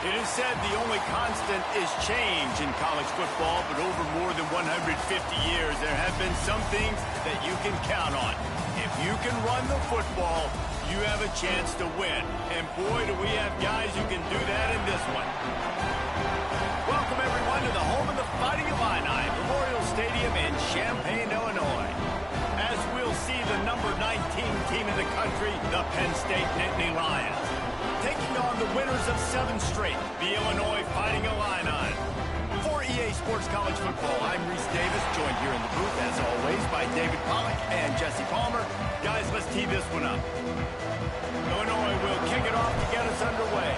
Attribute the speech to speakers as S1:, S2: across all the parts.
S1: It is said the only constant is change in college football, but over more than 150 years, there have been some things that you can count on. If you can run the football, you have a chance to win. And boy, do we have guys who can do that in this one. Welcome, everyone, to the home of the Fighting Illini, Memorial Stadium in Champaign, Illinois. As we'll see the number 19 team in the country, the Penn State Nittany Lions, taking on the winners of 7 straight, the Illinois Fighting Illini. For EA Sports College Football, I'm Reese Davis, joined here in the booth, as always, by David Pollack and Jesse Palmer. Guys, let's tee this one up. Illinois will kick it off to get us underway.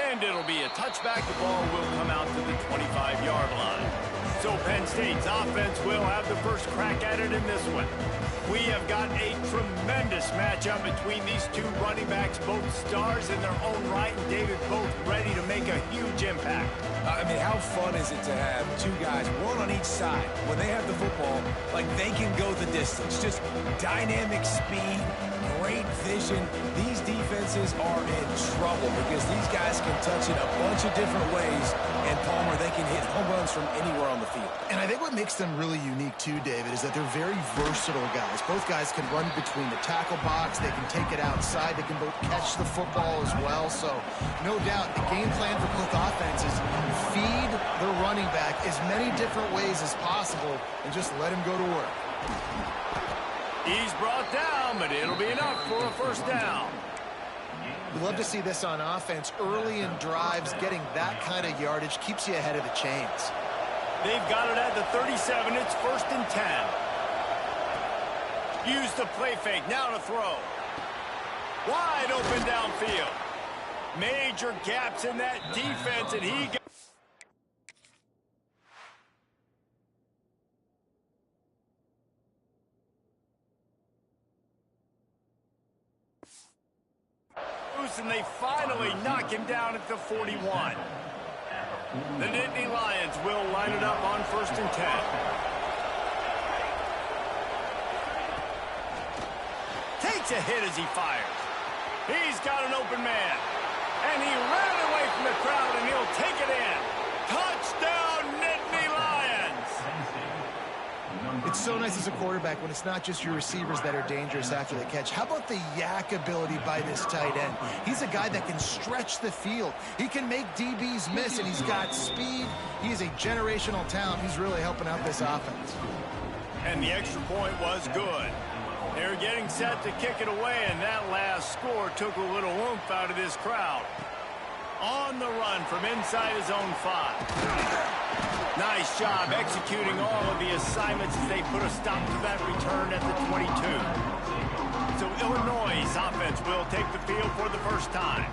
S1: And it'll be a touchback. The ball will come out to the 25-yard line. So Penn State's offense will have the first crack at it in this one. We have got a tremendous matchup between these two running backs, both stars in their own right, and David, both ready to make a huge impact.
S2: I mean, how fun is it to have two guys, one on each side, when they have the football, like they can go the distance. Just dynamic speed, great vision. These defenses are in trouble because these guys can touch it a bunch of different ways, and Palmer, they can hit home runs from anywhere on the field.
S3: And I think what makes them really unique too, David, is that they're very versatile guys. Both guys can run between the tackle box, they can take it outside, they can both catch the football as well. So no doubt the game plan for both offenses, feed the running back as many different ways as possible and just let him go to work.
S1: He's brought down, but it'll be enough for a first down.
S3: We love to see this on offense. Early in drives, getting that kind of yardage keeps you ahead of the chains.
S1: They've got it at the 37. It's 1st and 10. Use the play fake. Now to throw. Wide open downfield. Major gaps in that defense, and he got... and they finally knock him down at the 41. The Nittany Lions will line it up on 1st and 10. Takes a hit as he fires. He's got an open man. And he ran away from the crowd, and he'll take it in. Touchdown, Nittany Lions!
S3: It's so nice as a quarterback when it's not just your receivers that are dangerous after the catch. How about the yak ability by this tight end? He's a guy that can stretch the field. He can make DBs miss, and he's got speed. He is a generational talent. He's really helping out this offense.
S1: And the extra point was good. They're getting set to kick it away, and that last score took a little oomph out of this crowd. On the run from inside his own 5. Nice job executing all of the assignments as they put a stop to that return at the 22. So Illinois' offense will take the field for the first time.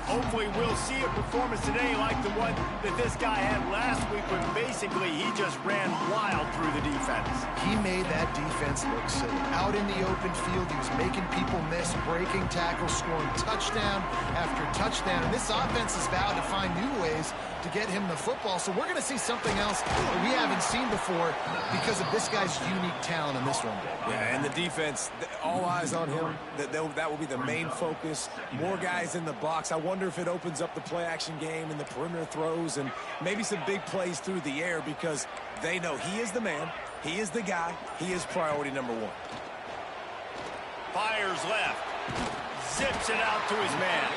S1: Hopefully we'll see a performance today like the one that this guy had last week when basically he just ran wild through the defense.
S3: He made that defense look silly. Out in the open field, he was making people miss, breaking tackles, scoring touchdown after touchdown. And this offense is vowed to find new ways to get him the football. So we're going to see something else that we haven't seen before because of this guy's unique talent in this one.
S2: Yeah, and the defense, all eyes on him. That will be the main focus. More guys in the box. I wonder if it opens up the play-action game and the perimeter throws and maybe some big plays through the air because they know he is the man, he is the guy, he is priority number 1.
S1: Fires left. Zips it out to his man.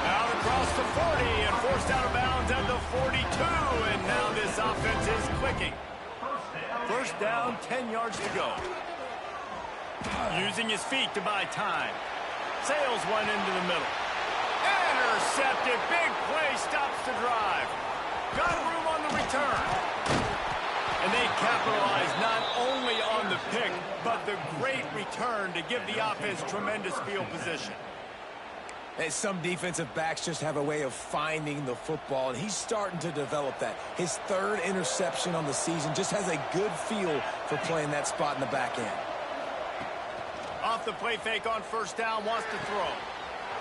S1: Out across the 40 and forced out of bounds at the 42. And now this offense is clicking. First down, 10 yards to go. Using his feet to buy time. Sails one into the middle. Intercepted. Big play stops the drive. Got room on the return. And they capitalize not only on the pick, but the great return to give the offense tremendous field position.
S2: And some defensive backs just have a way of finding the football, and he's starting to develop that. His 3rd interception on the season, just has a good feel for playing that spot in the back end.
S1: Off the play fake on first down, wants to throw.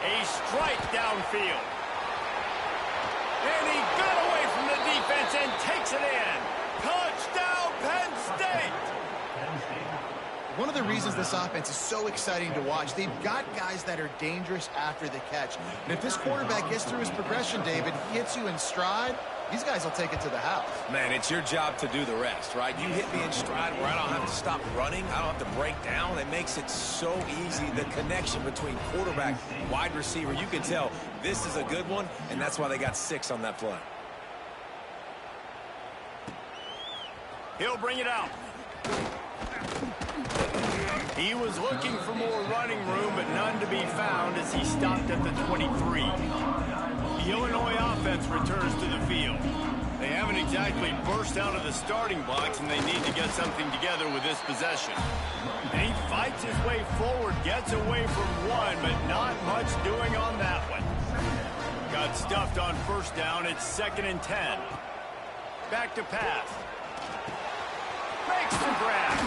S1: A strike downfield. And he got away from the defense and takes it in. Touchdown, Penn State!
S3: One of the reasons this offense is so exciting to watch, they've got guys that are dangerous after the catch. And if this quarterback gets through his progression, David, hits you in stride, these guys will take it to the house.
S2: Man, it's your job to do the rest, right? You hit me in stride where I don't have to stop running. I don't have to break down. It makes it so easy. The connection between quarterback and wide receiver, you can tell this is a good one, and that's why they got 6 on that play.
S1: He'll bring it out. He was looking for more running room, but none to be found as he stopped at the 23. The Illinois offense returns to the field. They haven't exactly burst out of the starting blocks, and they need to get something together with this possession. And he fights his way forward, gets away from one, but not much doing on that one. Got stuffed on first down. It's 2nd and 10. Back to pass. Makes the grab.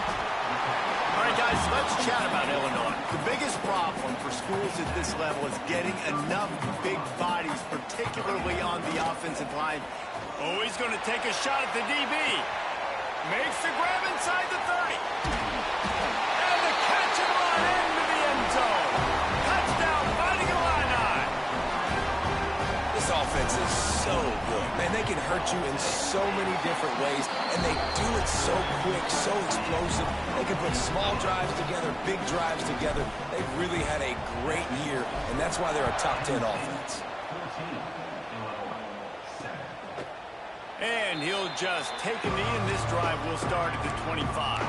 S1: All right, guys, let's chat about Illinois. The biggest problem for schools at this level is getting enough big bodies, particularly on the offensive line. Oh, he's going to take a shot at the DB. Makes the grab inside the 30. And the catch and run into the end zone. Touchdown, Fighting Illini.
S2: This offense is so good. Man, they can hurt you in so many different ways, and they do it so quick, so explosive. They can put small drives together, big drives together. They've really had a great year, and that's why they're a top 10 offense.
S1: And he'll just take a knee, and this drive will start at the 25.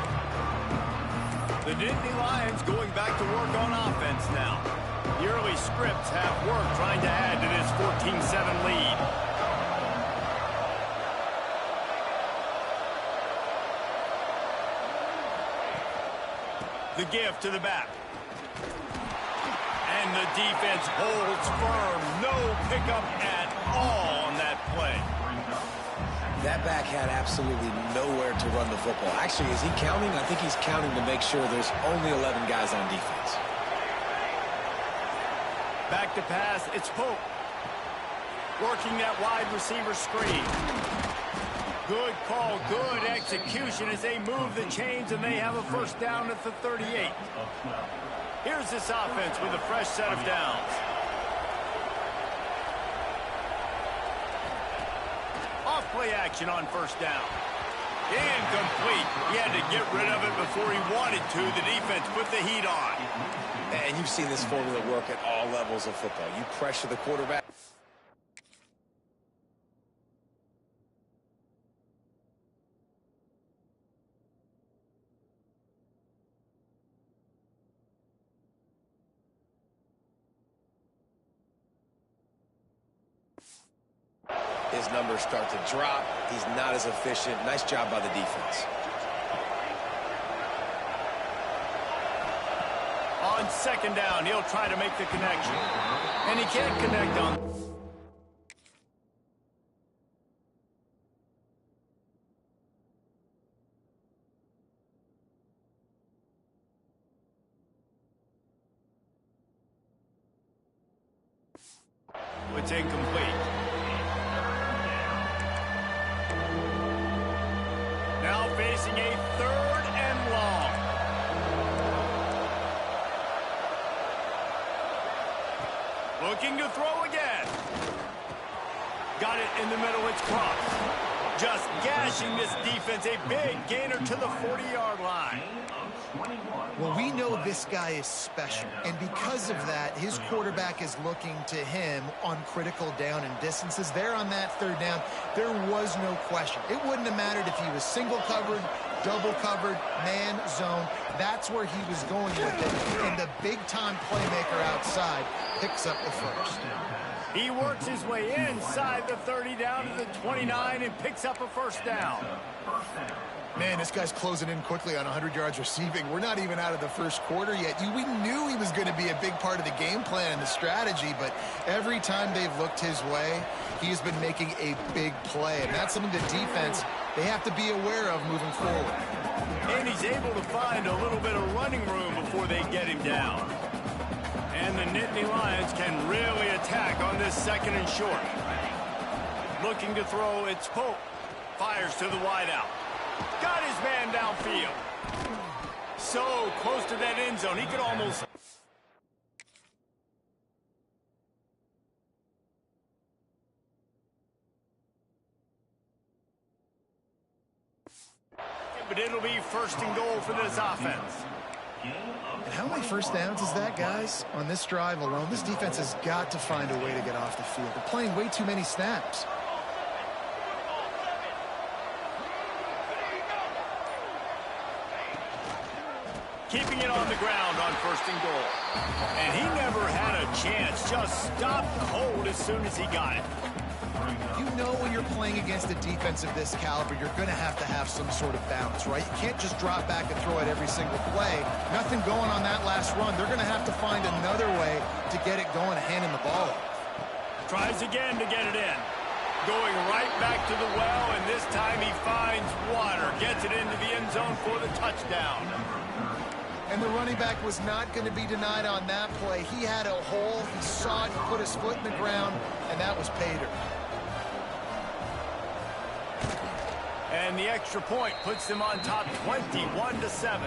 S1: The Nittany Lions going back to work on offense now. The early scripts have worked trying to add to this 14-7 lead. The give to the back. And the defense holds firm. No pickup at all on that play.
S2: That back had absolutely nowhere to run the football. Actually, is he counting? I think he's counting to make sure there's only 11 guys on defense.
S1: Back to pass, it's Pope. Working that wide receiver screen. Good call, good execution as they move the chains, and they have a first down at the 38. Here's this offense with a fresh set of downs. Off-play action on first down. Incomplete. He had to get rid of it before he wanted to. The defense put the heat on.
S2: And you've seen this formula work at all levels of football. You pressure the quarterback. His numbers start to drop. He's not as efficient. Nice job by the defense.
S1: On second down, he'll try to make the connection. And he can't connect on. It's incomplete. Now facing a 3rd and long. Looking to throw again. Got it in the middle, it's crossed. Just gashing this defense, a big gainer to the 40-yard line.
S3: Well, we know this guy is special, and because of that, his quarterback is looking to him on critical down and distances. There on that 3rd down, there was no question. It wouldn't have mattered if he was single covered, double covered, man, zone. That's where he was going with it, and the big-time playmaker outside picks up the first.
S1: He works his way inside the 30 down to the 29 and picks up a first down.
S3: Man, this guy's closing in quickly on 100 yards receiving. We're not even out of the first quarter yet. We knew he was going to be a big part of the game plan and the strategy, but every time they've looked his way, he's been making a big play, and that's something the defense, they have to be aware of moving forward.
S1: And he's able to find a little bit of running room before they get him down. And the Nittany Lions can really attack on this 2nd and short. Looking to throw, it's Pope. Fires to the wideout. Got his man downfield. So close to that end zone. He could almost... But it'll be first and goal for this offense.
S3: And how many first downs is that, guys? On this drive alone, this defense has got to find a way to get off the field. They're playing way too many snaps.
S1: Keeping it on the ground on first and goal. And he never had a chance. Just stopped cold as soon as he got it.
S3: You know when you're playing against a defense of this caliber, you're going to have some sort of balance, right? You can't just drop back and throw it every single play. Nothing going on that last run. They're going to have to find another way to get it going, handing the ball off.
S1: Tries again to get it in. Going right back to the well, and this time he finds water. Gets it into the end zone for the touchdown.
S3: And the running back was not going to be denied on that play. He had a hole. He saw it, put his foot in the ground, and that was pay dirt.
S1: And the extra point puts them on top 21-7.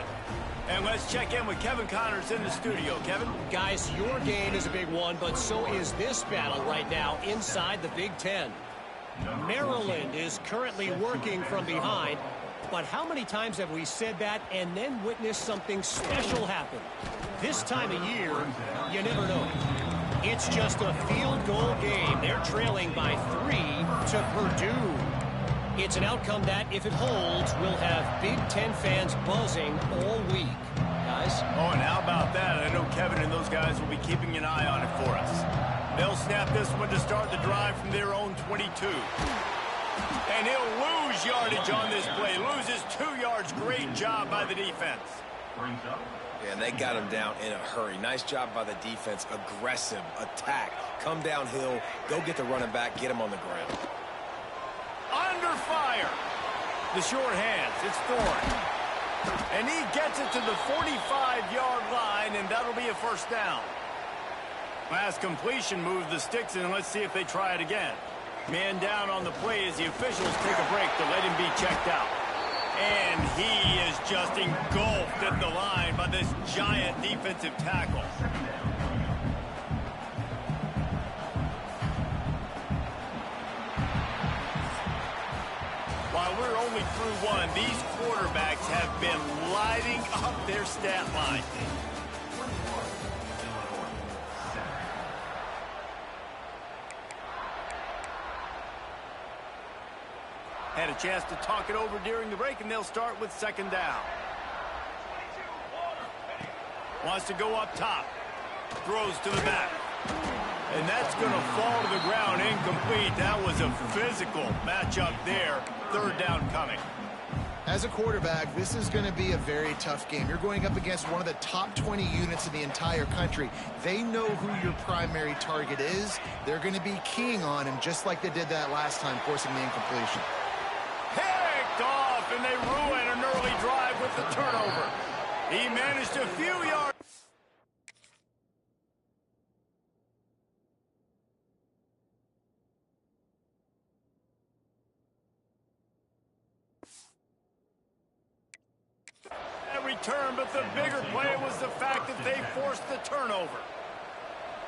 S1: And let's check in with Kevin Connors in the studio. Kevin?
S4: Guys, your game is a big one, but so is this battle right now inside the Big Ten. Maryland is currently working from behind, but how many times have we said that and then witnessed something special happen? This time of year, you never know. It's just a field goal game. They're trailing by 3 to Purdue. It's an outcome that, if it holds, will have Big Ten fans buzzing all week. Guys?
S1: Oh, and how about that? I know Kevin and those guys will be keeping an eye on it for us. They'll snap this one to start the drive from their own 22. And he'll lose yardage on this play. Loses 2 yards. Great job by the defense.
S2: Yeah, and they got him down in a hurry. Nice job by the defense. Aggressive, attack, come downhill, go get the running back, get him on the ground.
S1: Under fire. The short hands. It's Thorne. And he gets it to the 45-yard line, and that'll be a first down. Last completion moved the sticks, and let's see if they try it again. Man down on the play as the officials take a break to let him be checked out. And he is just engulfed at the line by this giant defensive tackle. While we're only through one, these quarterbacks have been lighting up their stat line. Had a chance to talk it over during the break, and they'll start with second down. Wants to go up top. Throws to the back. And that's going to fall to the ground incomplete. That was a physical matchup there. Third down coming.
S3: As a quarterback, this is going to be a very tough game. You're going up against one of the top 20 units in the entire country. They know who your primary target is. They're going to be keying on him just like they did that last time, forcing the incompletion.
S1: Picked off, and they ruin an early drive with the turnover. He managed a few yards. Return, but the bigger play was the fact that they forced the turnover.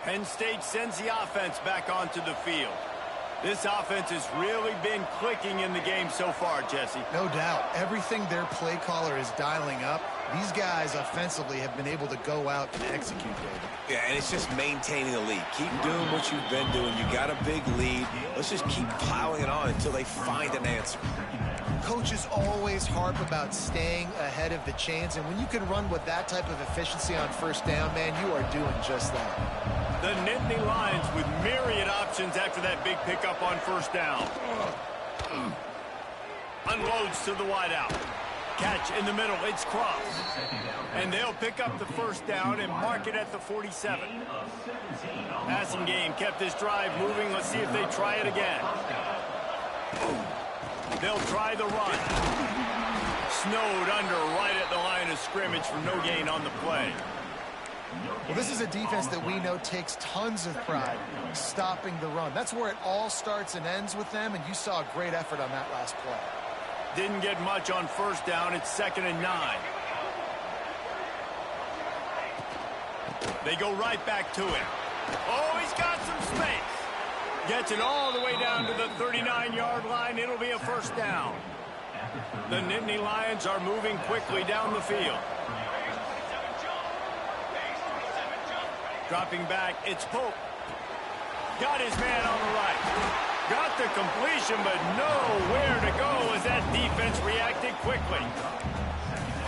S1: Penn State sends the offense back onto the field. This offense has really been clicking in the game so far, Jesse.
S3: No doubt. Everything their play caller is dialing up, these guys offensively have been able to go out and execute, David.
S2: Yeah, and it's just maintaining the lead. Keep doing what you've been doing. You got a big lead. Let's just keep piling it on until they find an answer.
S3: Coaches always harp about staying ahead of the chains, and when you can run with that type of efficiency on first down, man, you are doing just that.
S1: The Nittany Lions with myriad options after that big pickup on first down. Unloads to the wideout. Catch in the middle. It's Cross. And they'll pick up the first down and mark it at the 47. Passing game kept this drive moving. Let's see if they try it again. They'll try the run. Snowed under right at the line of scrimmage for no gain on the play.
S3: Well, this is a defense that we know takes tons of pride stopping the run. That's where it all starts and ends with them, and you saw a great effort on that last play.
S1: Didn't get much on first down. It's 2nd and 9. They go right back to him. Oh, he's got some space. Gets it all the way down to the 39-yard line. It'll be a first down. The Nittany Lions are moving quickly down the field. Dropping back, it's Pope. Got his man on the right. Got the completion, but nowhere to go as that defense reacted quickly.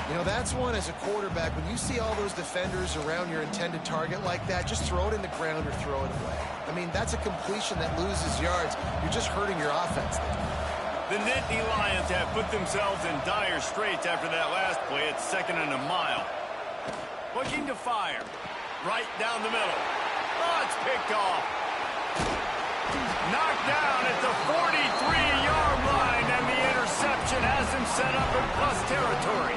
S3: You know, that's one as a quarterback. When you see all those defenders around your intended target like that, just throw it in the ground or throw it away. I mean, that's a completion that loses yards. You're just hurting your offense.
S1: The Nittany Lions have put themselves in dire straits after that last play. It's 2nd and a mile. Looking to fire. Right down the middle. Oh, it's picked off. Knocked down at the 43-yard line, and the interception has him set up in plus territory.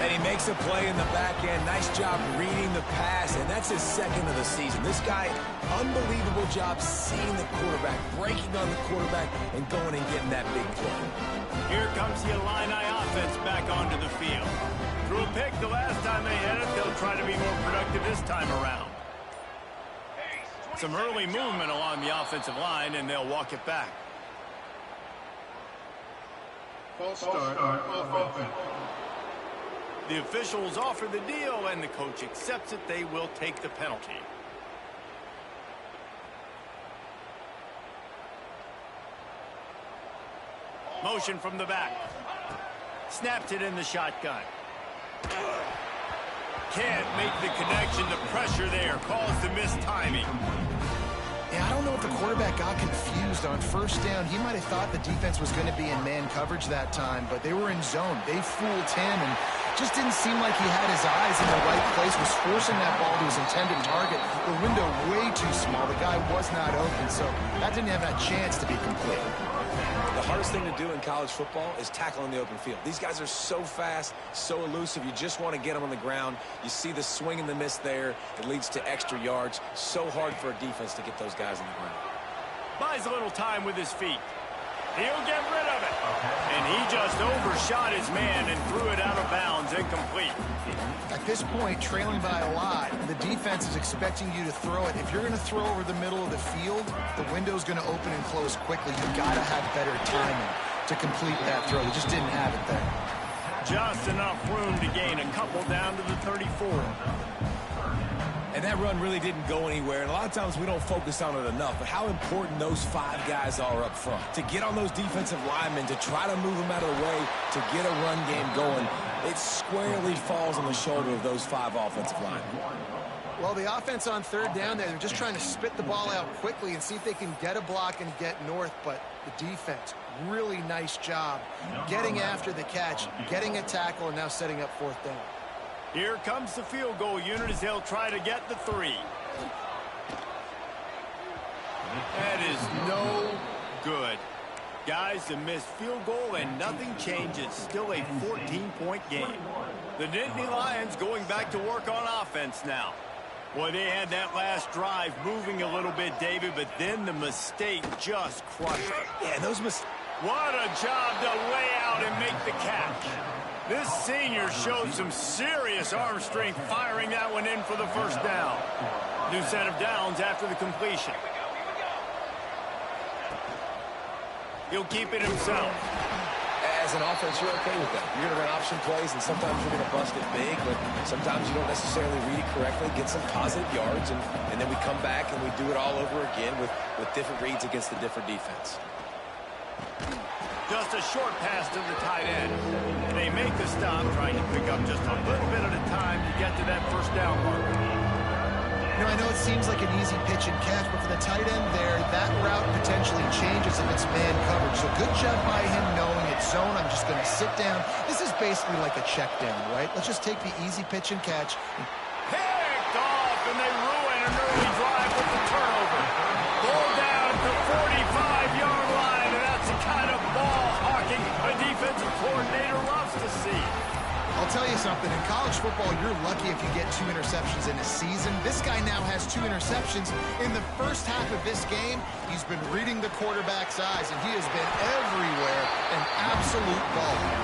S2: And he makes a play in the back end. Nice job reading the pass, and that's his 2nd of the season. This guy, unbelievable job seeing the quarterback, breaking on the quarterback, and going and getting that big play.
S1: Here comes the Illini offense back onto the field. Threw a pick the last time they had it. They'll try to be more productive this time around. Some early movement along the offensive line, and they'll walk it back.
S5: False start on offense.
S1: The officials offer the deal, and the coach accepts it. They will take the penalty. Motion from the back. Snapped it in the shotgun. Can't make the connection. The pressure there caused the mistiming.
S3: Yeah, I don't know if the quarterback got confused on first down. He might have thought the defense was going to be in man coverage that time, but they were in zone. They fooled him, and just didn't seem like he had his eyes in the right place, was forcing that ball to his intended target. The window way too small. The guy was not open, so that didn't have that chance to be complete.
S2: The hardest thing to do in college football is tackle in the open field. These guys are so fast, so elusive. You just want to get them on the ground. You see the swing and the miss there. It leads to extra yards. So hard for a defense to get those guys on the ground.
S1: Buys a little time with his feet. He'll get rid of it. And he just overshot his man and threw it out of bounds, incomplete.
S3: At this point, trailing by a lot, the defense is expecting you to throw it. If you're going to throw over the middle of the field, the window's going to open and close quickly. You've got to have better timing to complete that throw. They just didn't have it there.
S1: Just enough room to gain a couple down to the 34.
S2: And that run really didn't go anywhere. And a lot of times we don't focus on it enough. But how important those 5 guys are up front. To get on those defensive linemen, to try to move them out of the way, to get a run game going, it squarely falls on the shoulder of those 5 offensive linemen.
S3: Well, the offense on third down there, they're just trying to spit the ball out quickly and see if they can get a block and get north. But the defense, really nice job getting after the catch, getting a tackle, and now setting up fourth down.
S1: Here comes the field goal unit as they'll try to get the 3. That is no good. Guys, a missed field goal and nothing changes. Still a 14-point game. The Nittany Lions going back to work on offense now. Boy, they had that last drive moving a little bit, David, but then the mistake just crushed it.
S2: Yeah, those
S1: What a job to lay out and make the catch. This senior showed some serious arm strength firing that one in for the first down. New set of downs after the completion. He'll keep it himself.
S2: As an offense, you're okay with that. You're going to run option plays, and sometimes you're going to bust it big, but sometimes you don't necessarily read it correctly, get some positive yards, and then we come back and we do it all over again with different reads against the different defense.
S1: Just a short pass to the tight end. They make the stop, trying to pick up just a little bit at a time to get to that first down marker.
S3: You know, I know it seems like an easy pitch and catch, but for the tight end there, that route potentially changes if it's man coverage. So good job by him knowing it's zone. I'm just going to sit down. This is basically like a check down, right? Let's just take the easy pitch and catch.
S1: Picked off, and they ruin an early drive with the turnover. Ball down at the 45-yard line, and that's the kind of ball hawking a defensive coordinator loves to see.
S3: I'll tell you something, in college football, you're lucky if you get 2 interceptions in a season. This guy now has 2 interceptions. In the first half of this game, he's been reading the quarterback's eyes, and he has been everywhere, an absolute baller.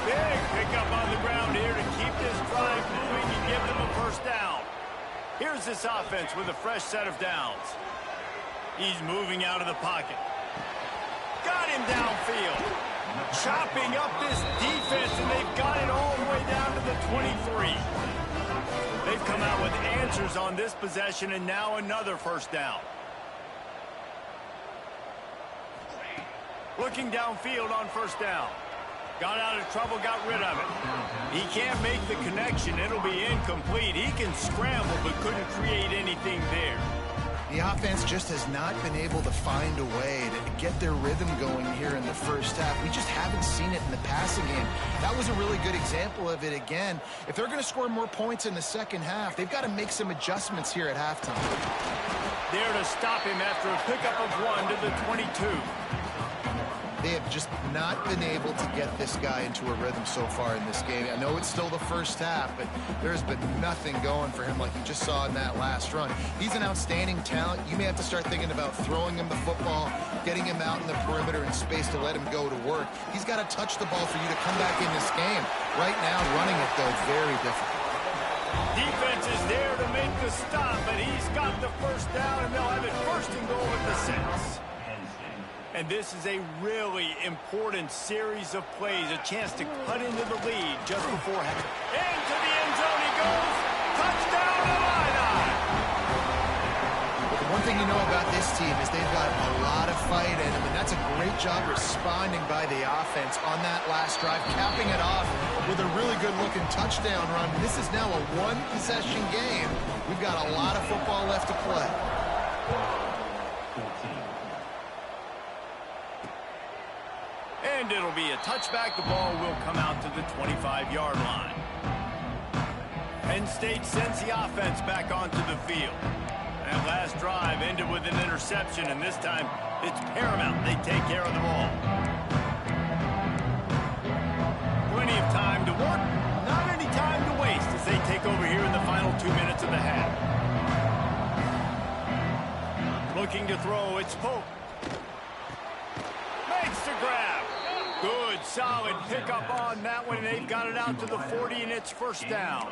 S1: Big pickup on the ground here to keep this drive moving and give them a first down. Here's this offense with a fresh set of downs. He's moving out of the pocket. Got him downfield. Chopping up this defense, and they've got it all the way down to the 23. They've come out with answers on this possession, and now another first down. Looking downfield on first down. Got out of trouble, got rid of it. He can't make the connection. It'll be incomplete. He can scramble, but couldn't create anything there.
S3: The offense just has not been able to find a way to get their rhythm going here in the first half. We just haven't seen it in the passing game. That was a really good example of it again. If they're going to score more points in the second half, they've got to make some adjustments here at halftime.
S1: There to stop him after a pickup of 1 to the 22.
S3: They have just not been able to get this guy into a rhythm so far in this game. I know it's still the first half, but there's been nothing going for him like you just saw in that last run. He's an outstanding talent. You may have to start thinking about throwing him the football, getting him out in the perimeter in space to let him go to work. He's got to touch the ball for you to come back in this game. Right now, running it, though, very difficult.
S1: Defense is there to make the stop, but he's got the first down, and they'll have it first and goal at the 6. And this is a really important series of plays, a chance to cut into the lead just before half. Into the end zone he goes. Touchdown, Illini!
S3: One thing you know about this team is they've got a lot of fight in them, and that's a great job responding by the offense on that last drive, capping it off with a really good-looking touchdown run. This is now a one-possession game. We've got a lot of football left to play.
S1: And it'll be a touchback. The ball will come out to the 25-yard line. Penn State sends the offense back onto the field. That last drive ended with an interception, and this time it's paramount they take care of the ball. Plenty of time to work, not any time to waste as they take over here in the final 2 minutes of the half. Looking to throw, it's Pope. Makes the grab. Good, solid pickup on that one. They've got it out to the 40, and it's first down.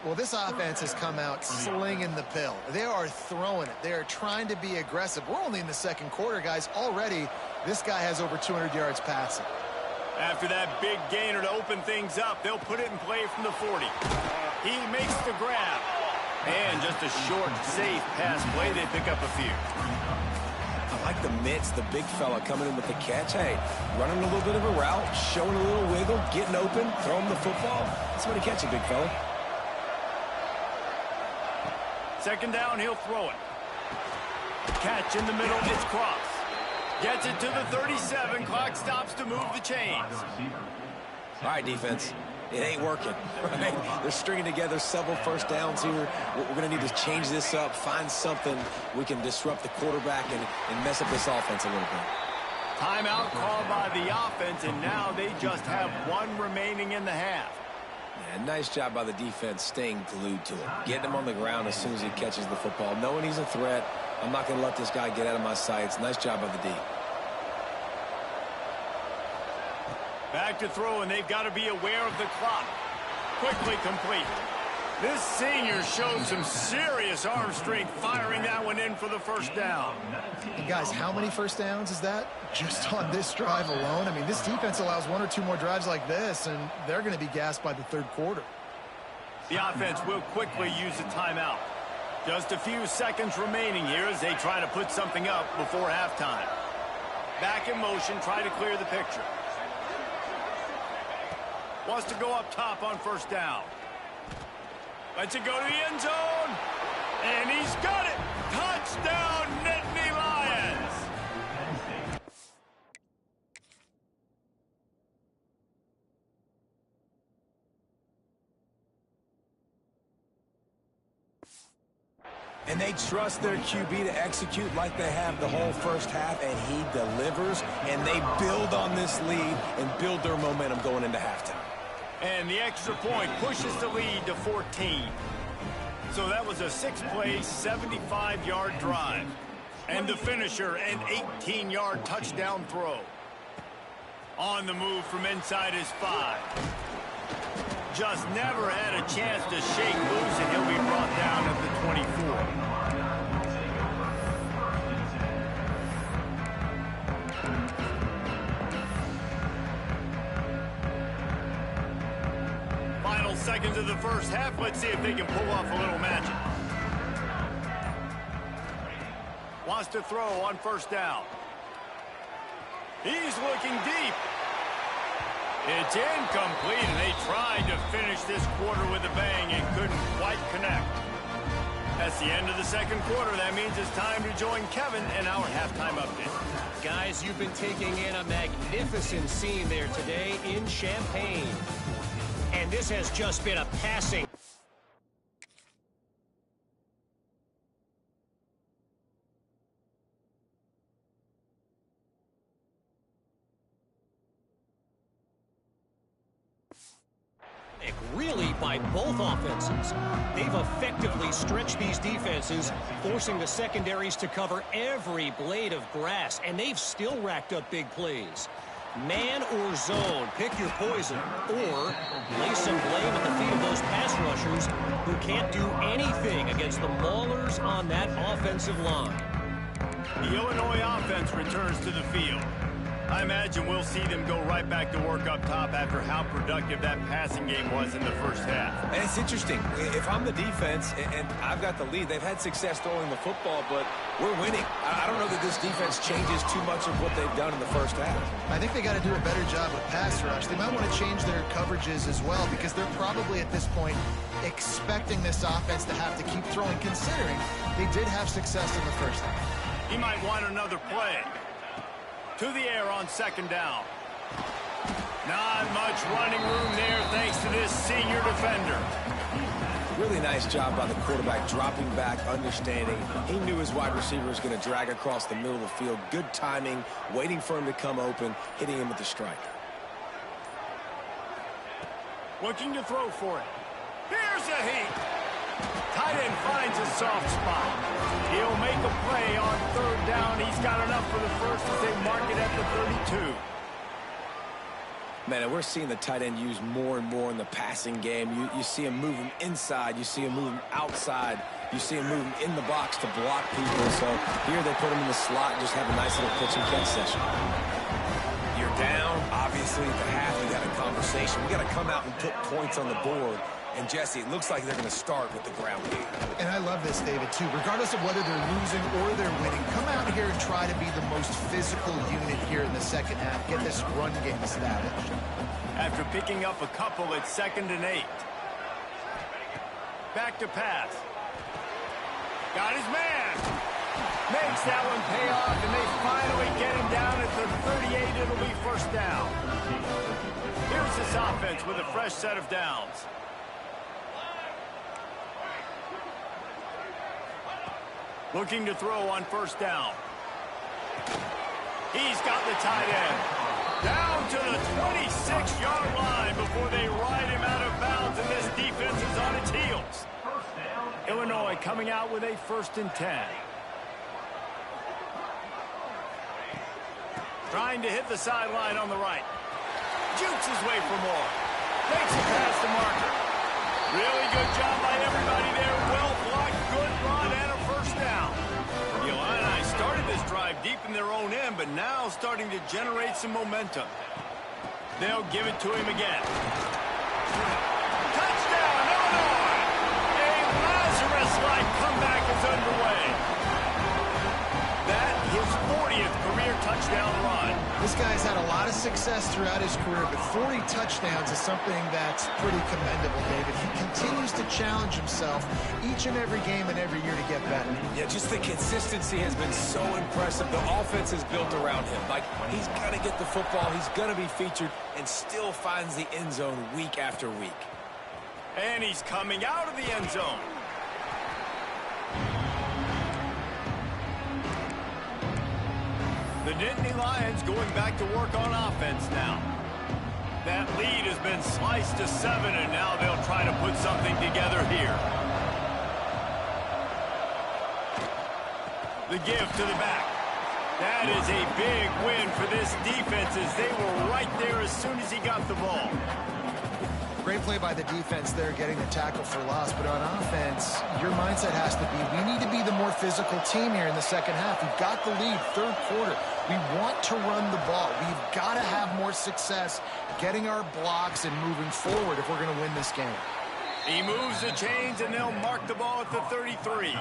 S3: Well, this offense has come out slinging the pill. They are throwing it. They are trying to be aggressive. We're only in the second quarter, guys. Already, this guy has over 200 yards passing.
S1: After that big gainer to open things up, they'll put it in play from the 40. He makes the grab. And just a short, safe pass play. They pick up a few.
S2: I like the mitts, the big fella coming in with the catch. Hey, running a little bit of a route, showing a little wiggle, getting open, throwing the football. That's what he catch it, big fella.
S1: Second down, he'll throw it. Catch in the middle, it's Cross. Gets it to the 37. Clock stops to move the chains.
S2: All right, defense. It ain't working, right? They're stringing together several first downs here. We're going to need to change this up, find something we can disrupt the quarterback and mess up this offense a little bit.
S1: Timeout called by the offense, and now they just have one remaining in the half.
S2: Yeah, nice job by the defense staying glued to him, getting him on the ground as soon as he catches the football, knowing he's a threat. I'm not going to let this guy get out of my sights. Nice job by the D.
S1: Back to throw, and they've got to be aware of the clock. Quickly complete. This senior showed some serious arm strength firing that one in for the first down.
S3: And guys, how many first downs is that just on this drive alone? I mean, this defense allows one or two more drives like this, and they're going to be gassed by the third quarter.
S1: The offense will quickly use a timeout. Just a few seconds remaining here as they try to put something up before halftime. Back in motion, try to clear the picture. Wants to go up top on first down. Lets it go to the end zone. And he's got it. Touchdown, Nittany Lions.
S2: And they trust their QB to execute like they have the whole first half, and he delivers, and they build on this lead and build their momentum going into halftime.
S1: And the extra point pushes the lead to 14. So that was a 6-play, 75-yard drive. And the finisher, an 18-yard touchdown throw. On the move from inside his 5. Just never had a chance to shake loose, and he'll be brought down 24. Final seconds of the first half. Let's see if they can pull off a little magic. Wants to throw on first down. He's looking deep. It's incomplete, and they tried to finish this quarter with a bang and couldn't quite connect. That's the end of the second quarter. That means it's time to join Kevin in our halftime update.
S4: Guys, you've been taking in a magnificent scene there today in Champaign. And this has just been a passing. Really by both offenses. They've effectively stretched these defenses, forcing the secondaries to cover every blade of grass, and they've still racked up big plays. Man or zone, pick your poison, or lay some blame at the feet of those pass rushers who can't do anything against the maulers on that offensive line.
S1: The Illinois offense returns to the field. I imagine we'll see them go right back to work up top after how productive that passing game was in the first half.
S2: And it's interesting. If I'm the defense and I've got the lead, they've had success throwing the football, but we're winning. I don't know that this defense changes too much of what they've done in the first half.
S3: I think they got to do a better job with pass rush. They might want to change their coverages as well, because they're probably at this point expecting this offense to have to keep throwing, considering they did have success in the first half.
S1: He might want another play. To the air on second down. Not much running room there thanks to this senior defender.
S2: Really nice job by the quarterback, dropping back, understanding. He knew his wide receiver was going to drag across the middle of the field. Good timing, waiting for him to come open, hitting him with the strike.
S1: Looking to throw for it. Here's a heat. Tight end finds a soft spot. He'll make a play on third down. He's got enough for the first as they mark it at the 32.
S2: Man, we're seeing the tight end used more and more in the passing game. You see him moving inside. You see him moving outside. You see him moving in the box to block people. So here they put him in the slot and just have a nice little pitch and catch session. You're down. Obviously, at the half, you got a conversation. We got to come out and put points on the board. And, Jesse, it looks like they're going to start with the ground game.
S3: And I love this, David, too. Regardless of whether they're losing or they're winning, come out here and try to be the most physical unit here in the second half. Get this run game established.
S1: After picking up a couple, it's 2nd and 8. Back to pass. Got his man. Makes that one pay off, and they finally get him down at the 38. It'll be first down. Here's this offense with a fresh set of downs. Looking to throw on first down. He's got the tight end. Down to the 26-yard line before they ride him out of bounds, and this defense is on its heels. Illinois coming out with a 1st and 10. Trying to hit the sideline on the right. Jukes his way for more. Takes it past the marker. Really good job by everybody there. Well blocked, good run, and a first down. The Illini started this drive deep in their own end, but now starting to generate some momentum. They'll give it to him again. Touchdown, Illinois! A Lazarus-like comeback is underway. That his 40th career touchdown run.
S3: This guy's had a lot of success throughout his career, but 40 touchdowns is something that's pretty commendable, David. He continues to challenge himself each and every game and every year to get better.
S2: Yeah, just the consistency has been so impressive. The offense is built around him. Like, he's going to get the football, he's going to be featured, and still finds the end zone week after week.
S1: And he's coming out of the end zone. The Nittany Lions going back to work on offense now. That lead has been sliced to 7, and now they'll try to put something together here. The give to the back. That is a big win for this defense, as they were right there as soon as he got the ball.
S3: great play by the defense there, getting the tackle for loss. But on offense, your mindset has to be, we need to be the more physical team here in the second half. We've got the lead, third quarter. We want to run the ball. We've got to have more success getting our blocks and moving forward if we're going to win this game.
S1: He moves the chains, and they'll mark the ball at the 33.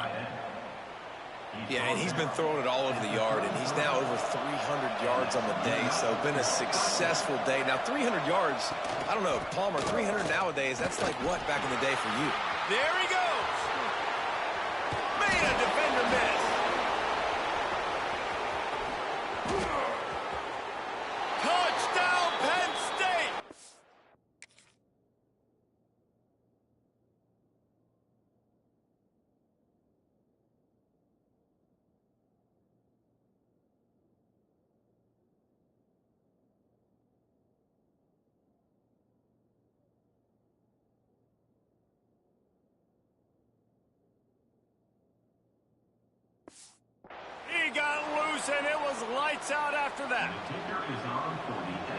S2: Yeah, and he's been throwing it all over the yard, and he's now over 300 yards on the day, so been a successful day. Now, 300 yards, I don't know, Palmer, 300 nowadays, that's like what back in the day for you?
S1: There he goes. Made a defender miss. Touchdown, Penn State. He got loose, and it was lights out after that.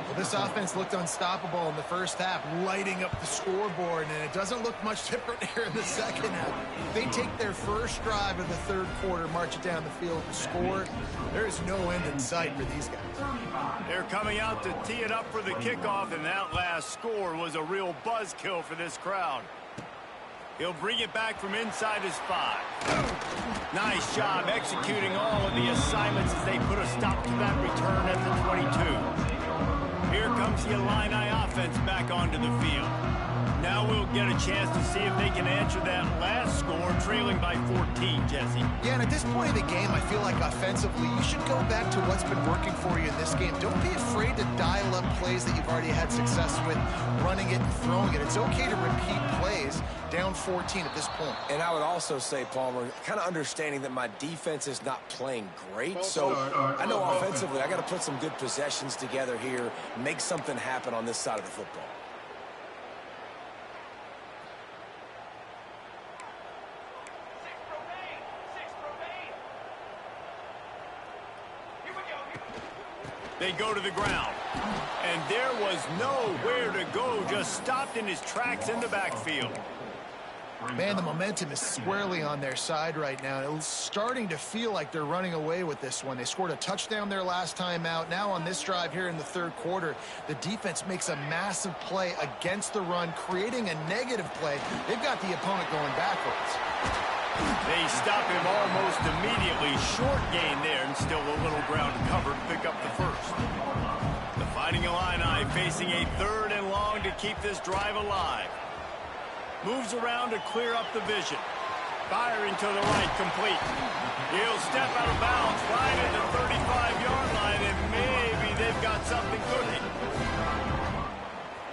S3: Well, this offense looked unstoppable in the first half, lighting up the scoreboard, and it doesn't look much different here in the second half. They take their first drive of the third quarter, march it down the field, and score. There is no end in sight for these guys.
S1: They're coming out to tee it up for the kickoff, and that last score was a real buzzkill for this crowd. He'll bring it back from inside his 5. Nice job executing all of the assignments as they put a stop to that return at the 22. Here comes the Illini offense back onto the field. Now we'll get a chance to see if they can answer that last score, trailing by 14, Jesse.
S3: Yeah, and at this point of the game, I feel like offensively, you should go back to what's been working for you in this game. Don't be afraid to dial up plays that you've already had success with, running it and throwing it. It's okay to repeat plays down 14 at this point.
S2: And I would also say, Palmer, kind of understanding that my defense is not playing great, so I know offensively I got to put some good possessions together here, make something happen on this side of the football.
S1: They go to the ground, and there was nowhere to go, just stopped in his tracks in the backfield.
S3: Man, the momentum is squarely on their side right now. It's starting to feel like they're running away with this one. They scored a touchdown their last time out. Now on this drive here in the third quarter, the defense makes a massive play against the run, creating a negative play. They've got the opponent going backwards.
S1: They stop him almost immediately. Short gain there, and still a little ground covered to pick up the first. The Fighting Illini facing a 3rd and long to keep this drive alive. Moves around to clear up the vision. Firing to the right, complete. He'll step out of bounds right at the 35-yard line, and maybe they've got something cooking.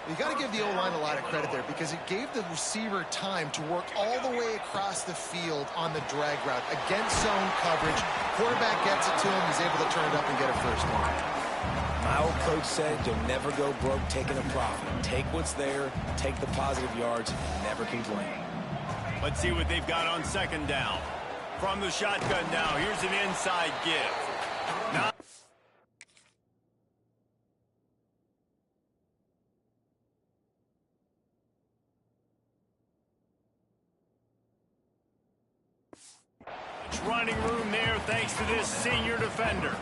S3: You got to give the O-line a lot of credit there because it gave the receiver time to work all the way across the field on the drag route against zone coverage. Quarterback gets it to him. He's able to turn it up and get a first down.
S2: My old coach said, you'll never go broke taking a profit. Take what's there, take the positive yards, and never complain.
S1: Let's see what they've got on second down. From the shotgun now, here's an inside give. Now running room there thanks to this senior defender.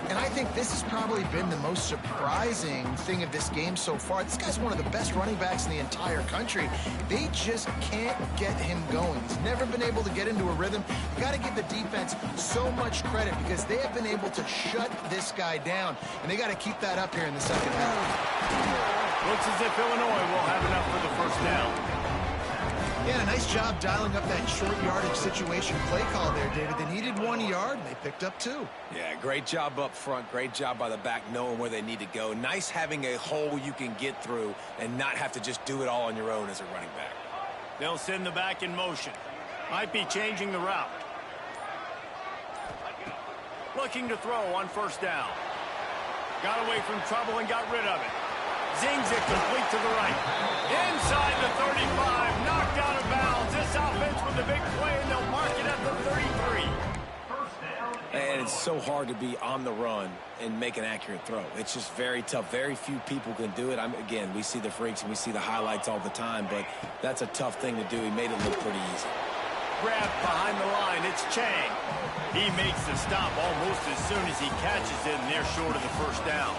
S3: And I think this has probably been the most surprising thing of this game so far. This guy's one of the best running backs in the entire country. They just can't get him going. He's never been able to get into a rhythm. You got to give the defense so much credit because they have been able to shut this guy down, and they got to keep that up here in the second half.
S1: Looks as if Illinois will have enough for the first down.
S3: Yeah, nice job dialing up that short yardage situation play call there, David. They needed 1 yard, and they picked up 2.
S2: Yeah, great job up front. Great job by the back knowing where they need to go. Nice having a hole you can get through and not have to just do it all on your own as a running back.
S1: They'll send the back in motion. Might be changing the route. Looking to throw on first down. Got away from trouble and got rid of it. Zings it complete to the right. Inside the 35, knocked out of bounds. This offense with a big play, and they'll mark it at the 33.
S2: And Man, it's so hard to be on the run and make an accurate throw. It's just very tough. Very few people can do it. Again, we see the freaks and we see the highlights all the time, but that's a tough thing to do. He made it look pretty easy.
S1: Grab behind the line. It's Chang. He makes the stop almost as soon as he catches it, and they're short of the first down.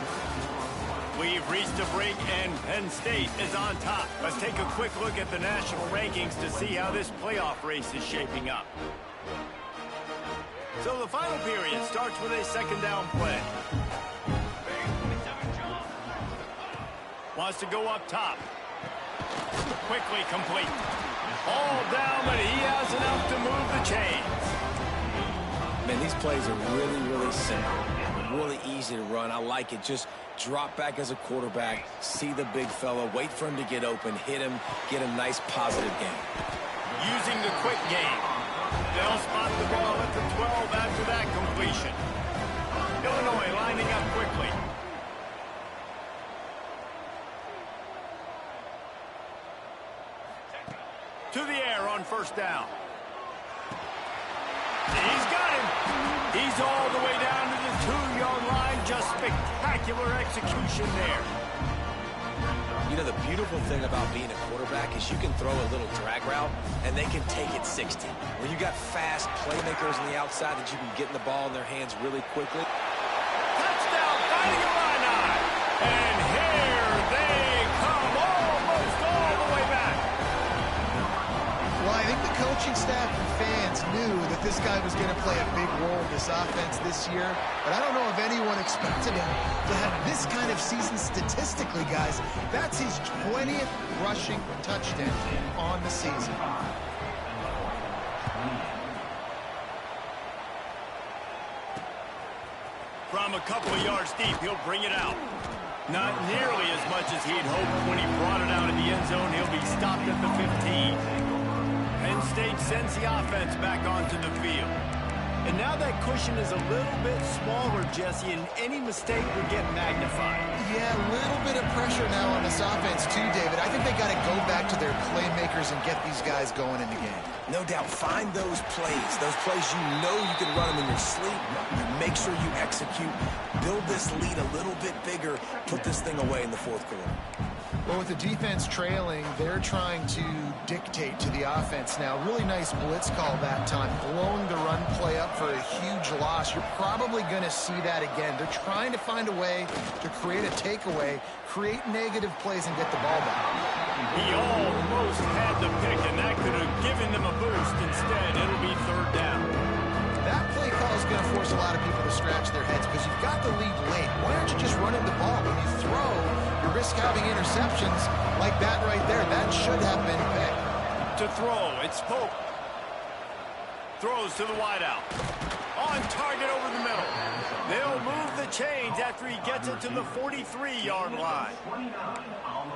S1: We've reached a break, and Penn State is on top. Let's take a quick look at the national rankings to see how this playoff race is shaping up. So the final period starts with a second down play. Wants to go up top. Quickly complete. All down, but he has enough to move the chains.
S2: Man, these plays are really, really simple. Really easy to run. I like it. Just drop back as a quarterback, see the big fella, wait for him to get open, hit him, get a nice positive game.
S1: Using the quick game. They'll spot the ball at the 12 after that completion. Illinois lining up quickly. To the air on first down. He's got him. He's all the way down to the 2-yard line. Just spectacular execution there.
S2: You know, the beautiful thing about being a quarterback is you can throw a little drag route, and they can take it 60. When you got fast playmakers on the outside that you can get the ball in their hands really quickly.
S1: Touchdown, fighting Illini. And here they come, almost all the way back.
S3: Well, I think the coaching staff and fans knew that this guy was going to play a big role in this offense this year, but I don't know if anyone expected him to have this kind of season statistically, guys. That's his 20th rushing touchdown on the season.
S1: From a couple of yards deep, he'll bring it out. Not nearly as much as he'd hoped when he brought it out of the end zone. He'll be stopped at the 15. Penn State sends the offense back onto the field. And now that cushion is a little bit smaller, Jesse, and any mistake would get magnified.
S3: Yeah, a little bit of pressure now on this offense too, David. I think they got to go back to their playmakers and get these guys going in the game.
S2: No doubt, find those plays you know you can run them in your sleep. You make sure you execute. Build this lead a little bit bigger. Put this thing away in the fourth quarter.
S3: Well, with the defense trailing, they're trying to dictate to the offense now. Really nice blitz call that time, blowing the run play up for a huge loss. You're probably going to see that again. They're trying to find a way to create a takeaway, create negative plays, and get the ball back.
S1: He almost had the pick, and that could have given them a boost. Instead, it'll be third down.
S3: That play call is going to force a lot of people to scratch their heads because you've got the lead late. Why aren't you just running the ball? When you throw, you risk having interceptions like that right there. That should have been picked.
S1: To throw, it's Pope. Throws to the wideout. On target over the middle. They'll move the chains after he gets it to the 43-yard line.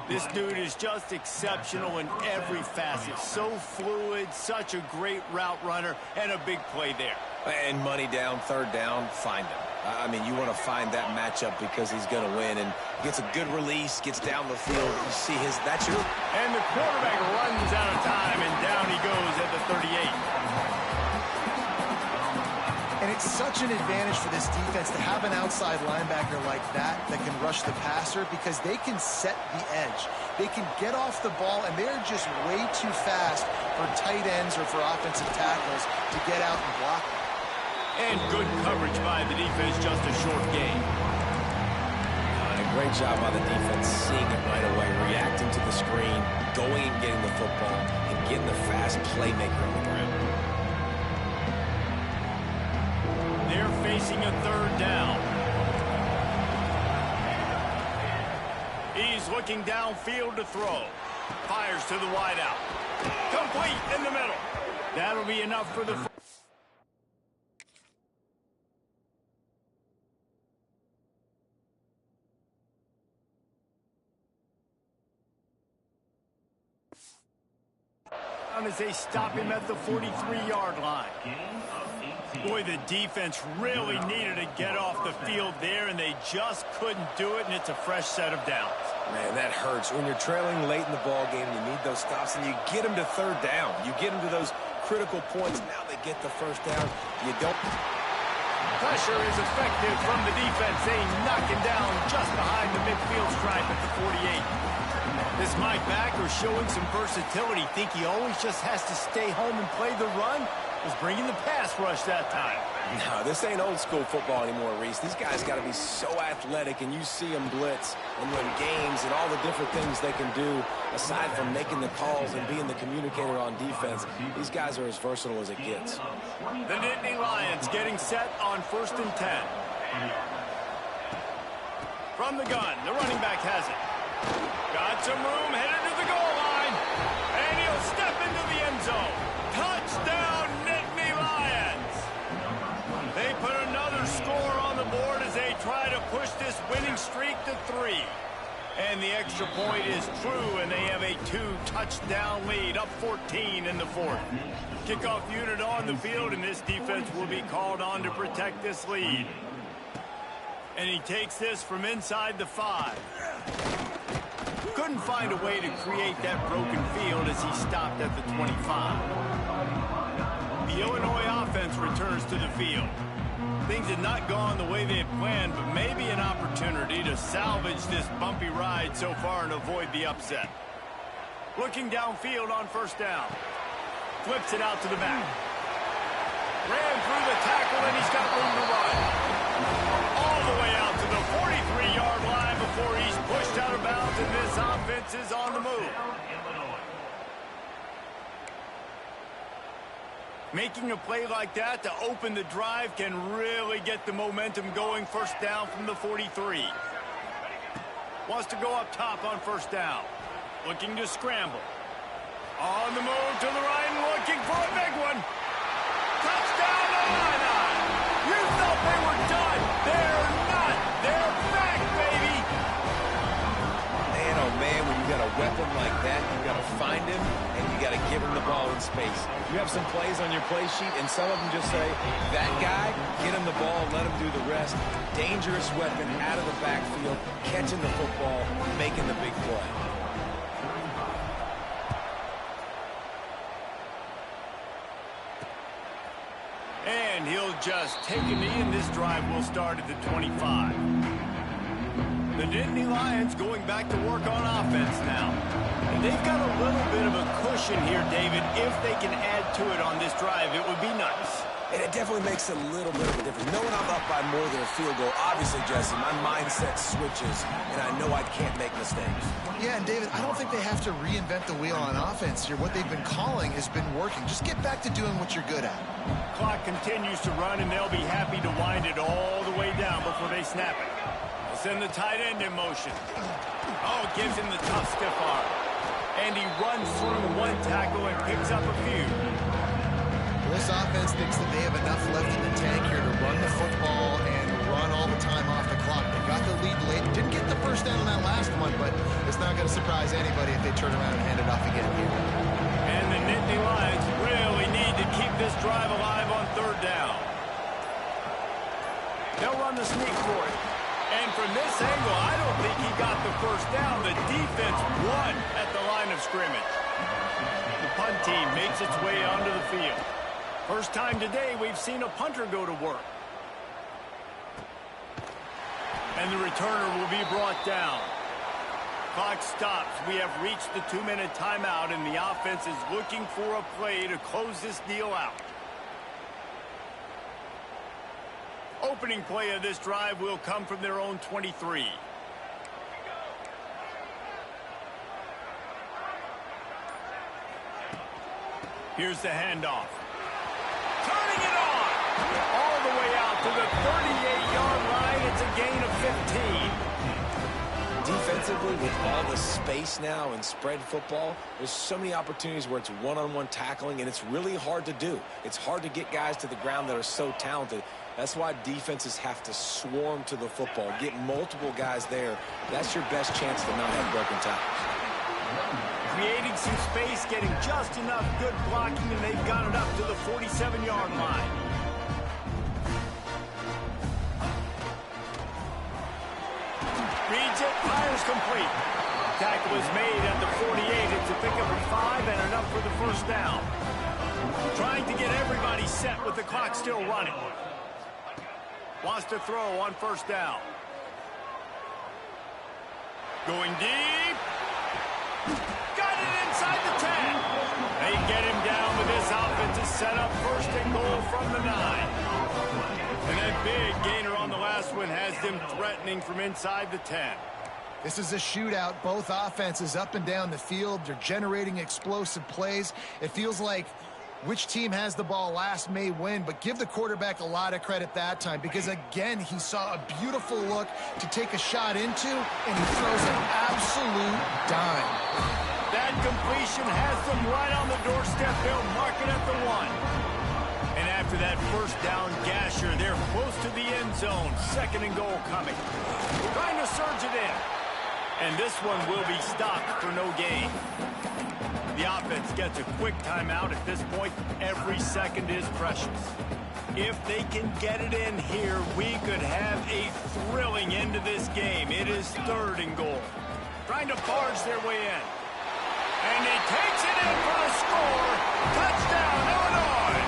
S1: This dude is just exceptional in every facet. So fluid, such a great route runner, and a big play there.
S2: And money down, third down, find him. I mean, you want to find that matchup because he's going to win and gets a good release, gets down the field. You see that's your...
S1: And the quarterback runs out of time, and down he goes at the 38.
S3: And it's such an advantage for this defense to have an outside linebacker like that can rush the passer because they can set the edge. They can get off the ball, and they're just way too fast for tight ends or for offensive tackles to get out and block them.
S1: And good coverage by the defense, just a short gain.
S2: A great job by the defense, seeing it right away, reacting to the screen, going and getting the football, and getting the fast playmaker on the ground.
S1: They're facing a third down. He's looking downfield to throw. Fires to the wideout. Complete in the middle. That'll be enough for the... as they stop him at the 43-yard line. Boy, the defense really needed to get off the field there, and they just couldn't do it, and it's a fresh set of downs.
S2: Man, that hurts. When you're trailing late in the ball game, you need those stops, and you get them to third down. You get them to those critical points. Now they get the first down. You don't...
S1: Pressure is effective from the defense. They knock him down just behind the midfield stripe at the 48. This Mike Backer showing some versatility. Think he always just has to stay home and play the run? Was bringing the pass rush that time.
S2: No, this ain't old school football anymore, Reese. These guys got to be so athletic, and you see them blitz and win games and all the different things they can do aside from making the calls and being the communicator on defense. These guys are as versatile as it gets.
S1: The Nittany Lions getting set on 1st and 10. From the gun, the running back has it. Got some room, headed to the goal line. And he'll step into the end zone. Touchdown, Nittany Lions! They put another score on the board as they try to push this winning streak to 3. And the extra point is true, and they have a 2-touchdown lead, up 14 in the 4th. Kickoff unit on the field, and this defense will be called on to protect this lead. And he takes this from inside the 5. Couldn't find a way to create that broken field as he stopped at the 25. The Illinois offense returns to the field. Things had not gone the way they had planned, but maybe an opportunity to salvage this bumpy ride so far and avoid the upset. Looking downfield on 1st down. Flips it out to the back. Ran through the tackle, and he's got room to run. All the way out to the 43-yard line before he's pushed out of bounds, and this offense is on the move. Making a play like that to open the drive can really get the momentum going. 1st down from the 43. Wants to go up top on 1st down. Looking to scramble. On the move to the right and looking for a big one. Touchdown Illini! You thought they were done. They're not. They're back, baby.
S2: Man, oh man, when you got a weapon like that, you got to find him and you got to give him the ball in space. You have some plays on your play sheet, and some of them just say, that guy, get him the ball, let him do the rest. Dangerous weapon out of the backfield, catching the football, making the big play.
S1: And he'll just take a knee, and this drive will start at the 25. The Nittany Lions going back to work on offense now. And they've got a little bit of a cushion here, David. If they can add to it on this drive, it would be nice.
S2: And it definitely makes a little bit of a difference. Knowing I'm up by more than a field goal, obviously, Jesse, my mindset switches, and I know I can't make mistakes.
S3: Yeah, and David, I don't think they have to reinvent the wheel on offense here. What they've been calling has been working. Just get back to doing what you're good at.
S1: Clock continues to run, and they'll be happy to wind it all the way down before they snap it. They'll send the tight end in motion. Oh, gives him the tough stiff arm. And he runs through one tackle and picks up a few.
S3: This offense thinks that they have enough left in the tank here to run the football and run all the time off the clock. They got the lead late. Didn't get the first down on that last one, but it's not going to surprise anybody if they turn around and hand it off again here.
S1: And the Nittany Lions really need to keep this drive alive on 3rd down. They'll run the sneak for it. And from this angle, I don't think he got the first down. The defense won at the line of scrimmage. The punt team makes its way onto the field. First time today we've seen a punter go to work. And the returner will be brought down. Clock stops. We have reached the 2-minute timeout, and the offense is looking for a play to close this deal out. Opening play of this drive will come from their own 23. Here's the handoff. Turning it on! All the way out to the 38-yard line. It's a gain of 15.
S2: Defensively, with all the space now and spread football, there's so many opportunities where it's one-on-one tackling, and it's really hard to do. It's hard to get guys to the ground that are so talented. That's why defenses have to swarm to the football, get multiple guys there. That's your best chance to not have broken tackles.
S1: Creating some space, getting just enough good blocking, and they've got it up to the 47-yard line. Reads it, fires complete. Tackle is made at the 48. It's a pickup of 5 and enough for the first down. Trying to get everybody set with the clock still running. Wants to throw on first down. Going deep. Got it inside the 10. They get him down with this offensive setup. First and goal from the 9. And that big gainer on the last one has them threatening from inside the 10.
S3: This is a shootout. Both offenses up and down the field. They're generating explosive plays. It feels like which team has the ball last may win, but give the quarterback a lot of credit that time because, again, he saw a beautiful look to take a shot into, and he throws an absolute dime.
S1: That completion has them right on the doorstep. They'll mark it at the 1. And after that first down gasher, they're close to the end zone. Second and goal coming. Trying to surge it in. And this one will be stopped for no gain. The offense gets a quick timeout at this point. Every second is precious. If they can get it in here, we could have a thrilling end to this game. It is third and goal. Trying to barge their way in. And he takes it in for the score. Touchdown, Illinois!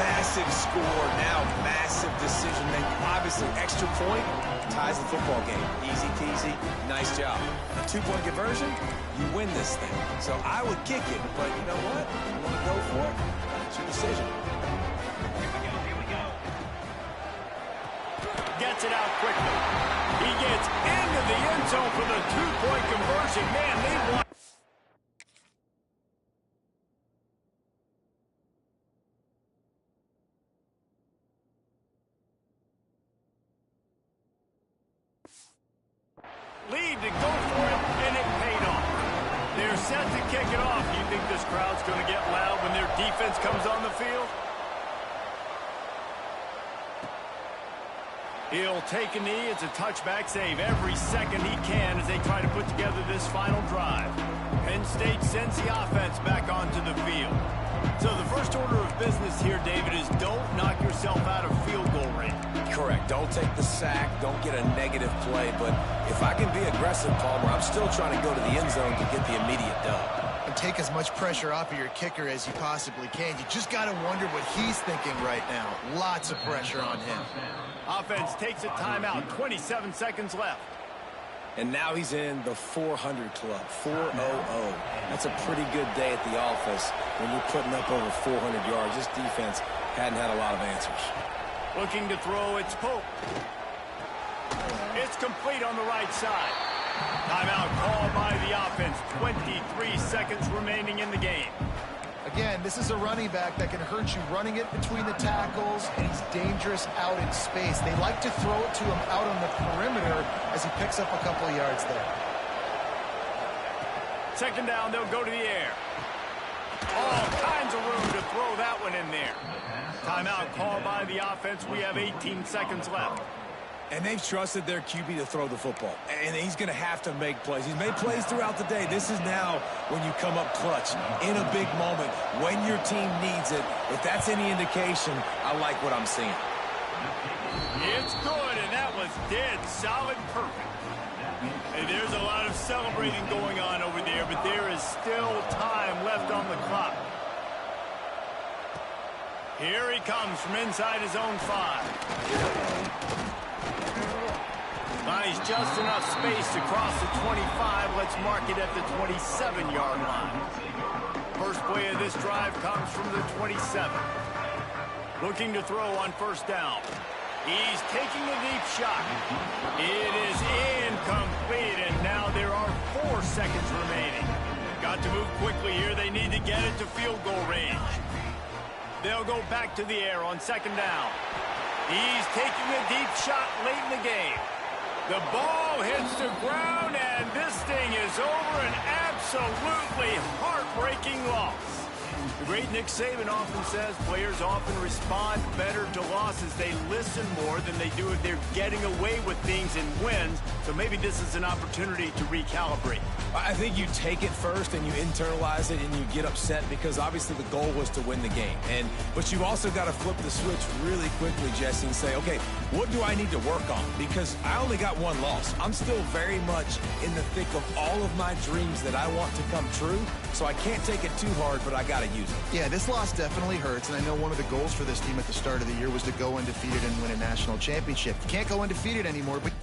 S2: Massive score, now massive decision making. Obviously, extra point ties the football game. Easy peasy, nice job. A 2-point conversion, you win this thing. So I would kick it, but you know what? You want to go for it? It's your decision.
S1: Here we go. Gets it out quickly. He gets into the end zone for the 2-point conversion. Man, they want. Lead to go for it, and it paid off. They're set to kick it off. Do you think this crowd's going to get loud when their defense comes on the field? He'll take a knee. It's a touchback save every second he can as they try to put together this final drive. Penn State sends the offense back onto the field. So the first order of business here, David, is don't knock yourself out of field goal range.
S2: Correct. Don't take the sack. Don't get a negative play. But if I can be aggressive, Palmer, I'm still trying to go to the end zone to get the immediate dub.
S3: And take as much pressure off of your kicker as you possibly can. You just got to wonder what he's thinking right now. Lots of pressure on him.
S1: Offense takes a timeout. 27 seconds left.
S2: And now he's in the 400 club, 400. That's a pretty good day at the office when you're putting up over 400 yards. This defense hadn't had a lot of answers.
S1: Looking to throw, it's Pope. It's complete on the right side. Timeout called by the offense. 23 seconds remaining in the game.
S3: Again, this is a running back that can hurt you running it between the tackles, and he's dangerous out in space. They like to throw it to him out on the perimeter as he picks up a couple of yards there.
S1: Second down, they'll go to the air. All kinds of room to throw that one in there. Timeout called by the offense. We have 18 seconds left.
S2: And they've trusted their QB to throw the football. And he's going to have to make plays. He's made plays throughout the day. This is now when you come up clutch in a big moment when your team needs it. If that's any indication, I like what I'm seeing.
S1: It's good, and that was dead solid perfect. And there's a lot of celebrating going on over there, but there is still time left on the clock. Here he comes from inside his own 5. Buys just enough space to cross the 25. Let's mark it at the 27-yard line. First play of this drive comes from the 27. Looking to throw on first down. He's taking a deep shot. It is incomplete, and now there are 4 seconds remaining. Got to move quickly here. They need to get it to field goal range. They'll go back to the air on second down. He's taking a deep shot late in the game. The ball hits the ground, and this thing is over. An absolutely heartbreaking loss. The great Nick Saban often says players often respond better to losses. They listen more than they do if they're getting away with things in wins. So maybe this is an opportunity to recalibrate.
S2: I think you take it first and you internalize it and you get upset because obviously the goal was to win the game. But you also got to flip the switch really quickly, Jesse, and say, okay, what do I need to work on? Because I only got one loss. I'm still very much in the thick of all of my dreams that I want to come true. So I can't take it too hard, but I got to use it.
S3: Yeah, this loss definitely hurts, and I know one of the goals for this team at the start of the year was to go undefeated and win a national championship. You can't go undefeated anymore, but